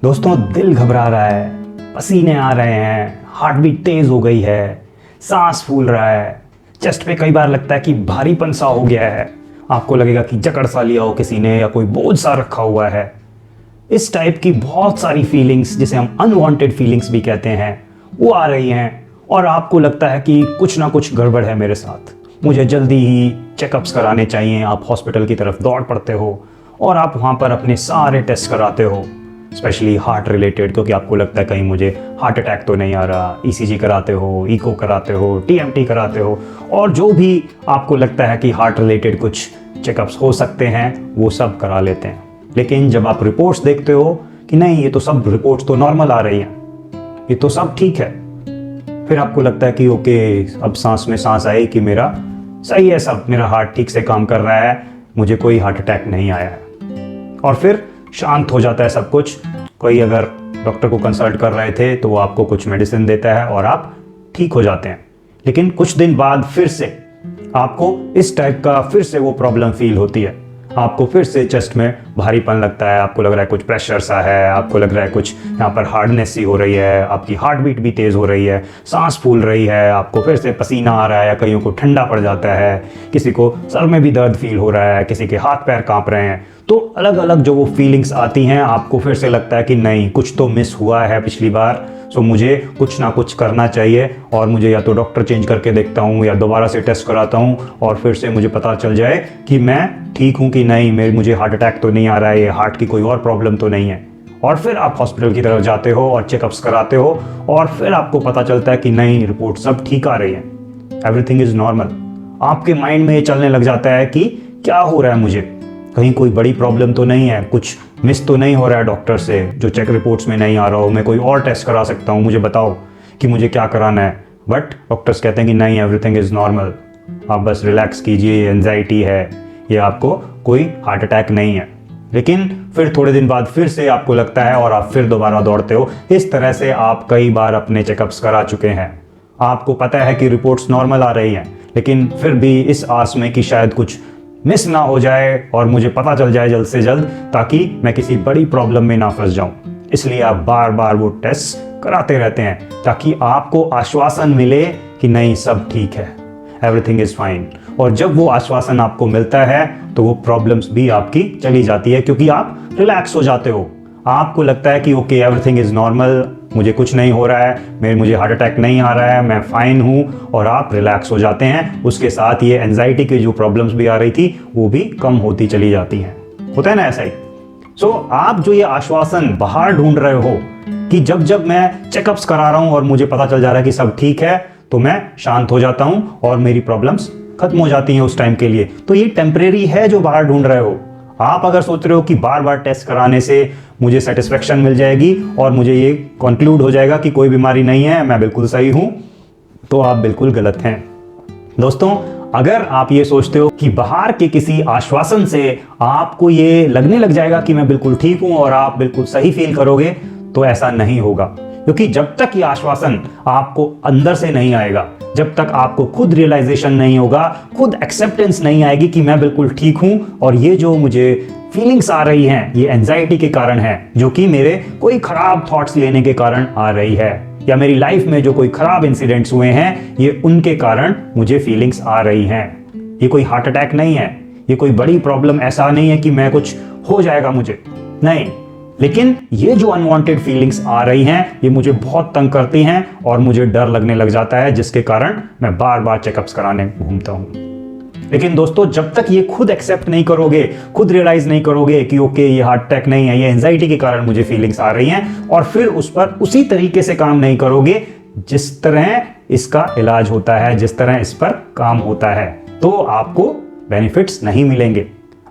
दोस्तों, दिल घबरा रहा है, पसीने आ रहे हैं, हार्ट बीट तेज हो गई है, सांस फूल रहा है, चेस्ट पे कई बार लगता है कि भारीपन सा हो गया है। आपको लगेगा कि जकड़ सा लिया हो किसी ने या कोई बोझ सा रखा हुआ है। इस टाइप की बहुत सारी फीलिंग्स, जिसे हम अनवांटेड फीलिंग्स भी कहते हैं, वो आ रही हैं और आपको लगता है कि कुछ ना कुछ गड़बड़ है मेरे साथ, मुझे जल्दी ही चेकअप्स कराने चाहिए। आप हॉस्पिटल की तरफ दौड़ पड़ते हो और आप वहाँ पर अपने सारे टेस्ट कराते हो, स्पेशली हार्ट रिलेटेड, क्योंकि आपको लगता है कहीं मुझे हार्ट अटैक तो नहीं आ रहा। ईसीजी कराते हो, इको कराते हो, टीएमटी कराते हो और जो भी आपको लगता है कि हार्ट रिलेटेड कुछ चेकअप्स हो सकते हैं वो सब करा लेते हैं। लेकिन जब आप रिपोर्ट्स देखते हो कि नहीं, ये तो सब रिपोर्ट्स तो नॉर्मल आ रही हैं, ये तो सब ठीक है, फिर आपको लगता है कि ओके, अब सांस में सांस आई कि मेरा सही है, सब मेरा हार्ट ठीक से काम कर रहा है, मुझे कोई हार्ट अटैक नहीं आया है। और फिर शांत हो जाता है सब कुछ। कोई अगर डॉक्टर को कंसल्ट कर रहे थे तो वो आपको कुछ मेडिसिन देता है और आप ठीक हो जाते हैं। लेकिन कुछ दिन बाद फिर से आपको इस टाइप का फिर से वो प्रॉब्लम फील होती है। आपको फिर से चेस्ट में भारीपन लगता है, आपको लग रहा है कुछ प्रेशर सा है, आपको लग रहा है कुछ यहाँ पर हार्डनेस सी हो रही है, आपकी हार्ट बीट भी तेज़ हो रही है, सांस फूल रही है, आपको फिर से पसीना आ रहा है, या कईयों को ठंडा पड़ जाता है, किसी को सर में भी दर्द फील हो रहा है, किसी के हाथ पैर कांप रहे हैं। तो अलग अलग जो वो फीलिंग्स आती हैं, आपको फिर से लगता है कि नहीं, कुछ तो मिस हुआ है पिछली बार, सो मुझे कुछ ना कुछ करना चाहिए और मुझे या तो डॉक्टर चेंज करके देखता हूँ या दोबारा से टेस्ट कराता हूँ और फिर से मुझे पता चल जाए कि मैं ठीक हूँ कि नहीं, मुझे हार्ट अटैक तो नहीं आ रहा है, ये हार्ट की कोई और प्रॉब्लम तो नहीं है। और फिर आप हॉस्पिटल की तरफ जाते हो और चेकअप्स कराते हो और फिर आपको पता चलता है कि नहीं, रिपोर्ट सब ठीक आ रही है, एवरीथिंग इज नॉर्मल। आपके माइंड में ये चलने लग जाता है कि क्या हो रहा है, मुझे कहीं कोई बड़ी प्रॉब्लम तो नहीं है, कुछ मिस तो नहीं हो रहा है डॉक्टर से जो चेक रिपोर्ट्स में नहीं आ रहा हो, मैं कोई और टेस्ट करा सकता हूँ, मुझे बताओ कि मुझे क्या कराना है। बट डॉक्टर्स कहते हैं कि नहीं, एवरीथिंग इज़ नॉर्मल, आप बस रिलैक्स कीजिए, एंजाइटी है, ये आपको कोई हार्ट अटैक नहीं है। लेकिन फिर थोड़े दिन बाद फिर से आपको लगता है और आप फिर दोबारा दौड़ते हो। इस तरह से आप कई बार अपने चेकअप्स करा चुके हैं। आपको पता है कि रिपोर्ट्स नॉर्मल आ रही हैं, लेकिन फिर भी इस आस में कि शायद कुछ मिस ना हो जाए और मुझे पता चल जाए जल्द से जल्द, ताकि मैं किसी बड़ी प्रॉब्लम में ना फंस जाऊं, इसलिए आप बार बार वो टेस्ट कराते रहते हैं ताकि आपको आश्वासन मिले कि नहीं, सब ठीक है, एवरीथिंग इज फाइन। और जब वो आश्वासन आपको मिलता है तो वो प्रॉब्लम्स भी आपकी चली जाती है, क्योंकि आप रिलैक्स हो जाते हो। आपको लगता है कि ओके, एवरीथिंग इज नॉर्मल, मुझे कुछ नहीं हो रहा है, मुझे हार्ट अटैक नहीं आ रहा है, मैं फाइन हूँ, और आप रिलैक्स हो जाते हैं। उसके साथ ये एंजाइटी की जो प्रॉब्लम्स भी आ रही थी वो भी कम होती चली जाती हैं। होता है ना ऐसा ही। सो आप जो ये आश्वासन बाहर ढूंढ रहे हो कि जब जब मैं चेकअप्स करा रहा हूँ और मुझे पता चल जा रहा है कि सब ठीक है, तो मैं शांत हो जाता हूँ और मेरी प्रॉब्लम्स खत्म हो जाती हैं उस टाइम के लिए, तो ये टेम्परेरी है जो बाहर ढूंढ रहे हो। आप अगर सोच रहे हो कि बार बार टेस्ट कराने से मुझे सेटिस्फेक्शन मिल जाएगी और मुझे ये कंक्लूड हो जाएगा कि कोई बीमारी नहीं है, मैं बिल्कुल सही हूं, तो आप बिल्कुल गलत हैं। दोस्तों, अगर आप ये सोचते हो कि बाहर के किसी आश्वासन से आपको ये लगने लग जाएगा कि मैं बिल्कुल ठीक हूं और आप बिल्कुल सही फील करोगे, तो ऐसा नहीं होगा। क्योंकि जब तक ये आश्वासन आपको अंदर से नहीं आएगा, जब तक आपको खुद रियलाइजेशन नहीं होगा, खुद एक्सेप्टेंस नहीं आएगी कि मैं बिल्कुल ठीक हूं और ये जो मुझे फीलिंग्स आ रही हैं ये एंजाइटी के कारण है, जो कि मेरे कोई खराब थॉट्स लेने के कारण आ रही है, या मेरी लाइफ में जो कोई खराब इंसिडेंट्स हुए हैं ये उनके कारण मुझे फीलिंग्स आ रही हैं। ये कोई हार्ट अटैक नहीं है, ये कोई बड़ी प्रॉब्लम ऐसा नहीं है कि मैं कुछ हो जाएगा मुझे, नहीं। लेकिन ये जो अनवांटेड फीलिंग्स आ रही हैं ये मुझे बहुत तंग करती हैं और मुझे डर लगने लग जाता है, जिसके कारण मैं बार बार चेकअप्स कराने घूमता हूं। लेकिन दोस्तों, जब तक ये खुद एक्सेप्ट नहीं करोगे, खुद रियलाइज नहीं करोगे कि ओके, ये हार्ट अटैक नहीं है, ये एंजाइटी के कारण मुझे फीलिंग्स आ रही हैं, और फिर उस पर उसी तरीके से काम नहीं करोगे जिस तरह इसका इलाज होता है, जिस तरह इस पर काम होता है, तो आपको बेनिफिट्स नहीं मिलेंगे।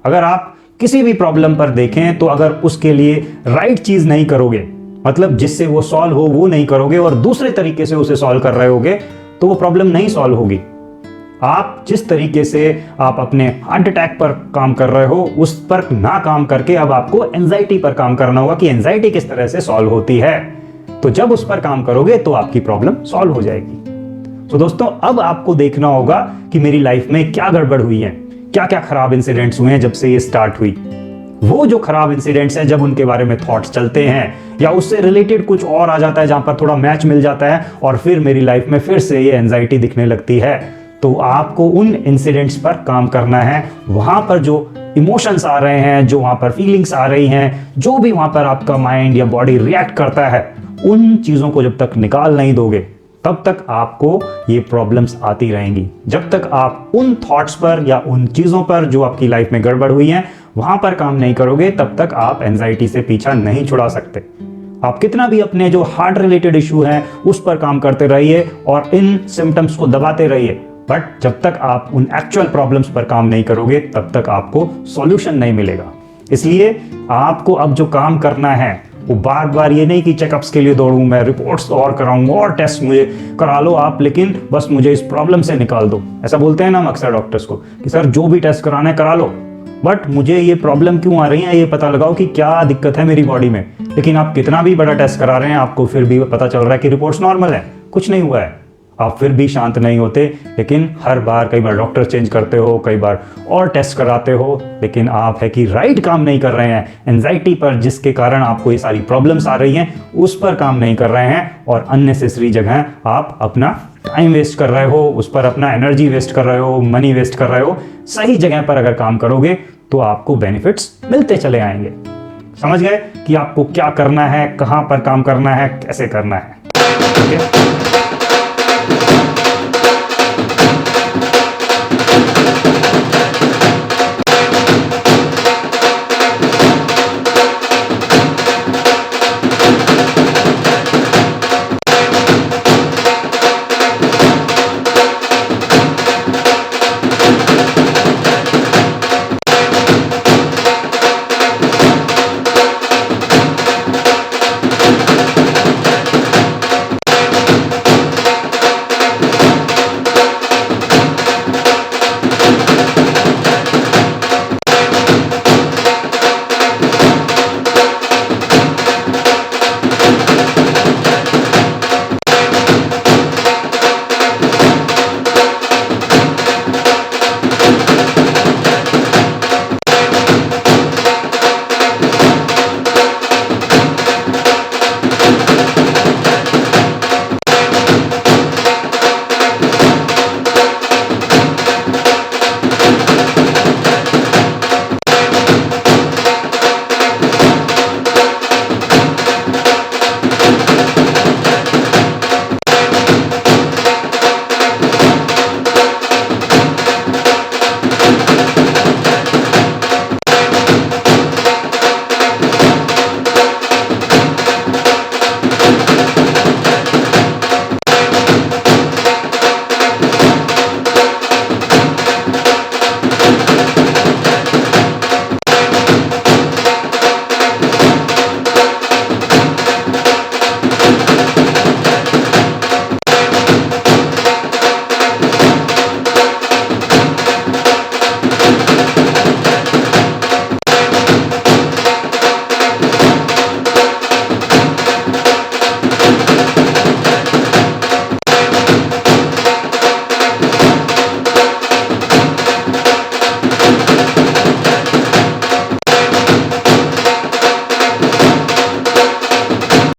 अगर आप किसी भी प्रॉब्लम पर देखें तो अगर उसके लिए राइट चीज नहीं करोगे, मतलब जिससे वो सॉल्व हो वो नहीं करोगे और दूसरे तरीके से उसे सॉल्व कर रहे होगे, तो वो प्रॉब्लम नहीं सॉल्व होगी। आप जिस तरीके से आप अपने हार्ट अटैक पर काम कर रहे हो उस पर ना काम करके अब आपको एंजाइटी पर काम करना होगा कि एंजाइटी किस तरह से सॉल्व होती है। तो जब उस पर काम करोगे तो आपकी प्रॉब्लम सॉल्व हो जाएगी। तो दोस्तों, अब आपको देखना होगा कि मेरी लाइफ में क्या गड़बड़ हुई है, क्या क्या खराब इंसिडेंट्स हुए हैं जब से ये स्टार्ट हुई। वो जो खराब इंसिडेंट्स हैं, जब उनके बारे में थॉट्स चलते हैं या उससे रिलेटेड कुछ और आ जाता है जहां पर थोड़ा मैच मिल जाता है और फिर मेरी लाइफ में फिर से ये एंजाइटी दिखने लगती है, तो आपको उन इंसिडेंट्स पर काम करना है। वहां पर जो इमोशंस आ रहे हैं, जो वहां पर फीलिंग्स आ रही हैं, जो भी वहां पर आपका माइंड या बॉडी रिएक्ट करता है, उन चीजों को जब तक निकाल नहीं दोगे तब तक आपको ये प्रॉब्लम्स आती रहेंगी। जब तक आप उन थॉट्स पर या उन चीजों पर जो आपकी लाइफ में गड़बड़ हुई है वहां पर काम नहीं करोगे, तब तक आप एंजाइटी से पीछा नहीं छुड़ा सकते। आप कितना भी अपने जो हार्ट रिलेटेड इशू हैं उस पर काम करते रहिए और इन सिम्टम्स को दबाते रहिए, बट जब तक आप उन एक्चुअल प्रॉब्लम्स पर काम नहीं करोगे तब तक आपको सॉल्यूशन नहीं मिलेगा। इसलिए आपको अब जो काम करना है वो बार बार ये नहीं कि चेकअप्स के लिए दौड़ूं, मैं रिपोर्ट्स और कराऊंगा और टेस्ट मुझे करा लो आप, लेकिन बस मुझे इस प्रॉब्लम से निकाल दो। ऐसा बोलते हैं ना अक्सर डॉक्टर्स को कि सर जो भी टेस्ट कराना है करा लो, बट मुझे ये प्रॉब्लम क्यों आ रही है ये पता लगाओ कि क्या दिक्कत है मेरी बॉडी में। लेकिन आप कितना भी बड़ा टेस्ट करा रहे हैं, आपको फिर भी पता चल रहा है कि रिपोर्ट्स नॉर्मल है, कुछ नहीं हुआ है, आप फिर भी शांत नहीं होते। लेकिन हर बार कई बार डॉक्टर चेंज करते हो, कई बार और टेस्ट कराते हो, लेकिन आप है कि राइट काम नहीं कर रहे हैं। एंजाइटी पर जिसके कारण आपको ये सारी प्रॉब्लम्स आ रही हैं उस पर काम नहीं कर रहे हैं और अननेसेसरी जगह आप अपना टाइम वेस्ट कर रहे हो, उस पर अपना एनर्जी वेस्ट कर रहे हो, मनी वेस्ट कर रहे हो। सही जगह पर अगर काम करोगे तो आपको बेनिफिट्स मिलते चले आएंगे। समझ गए कि आपको क्या करना है, कहां पर काम करना है, कैसे करना है। ठीक है।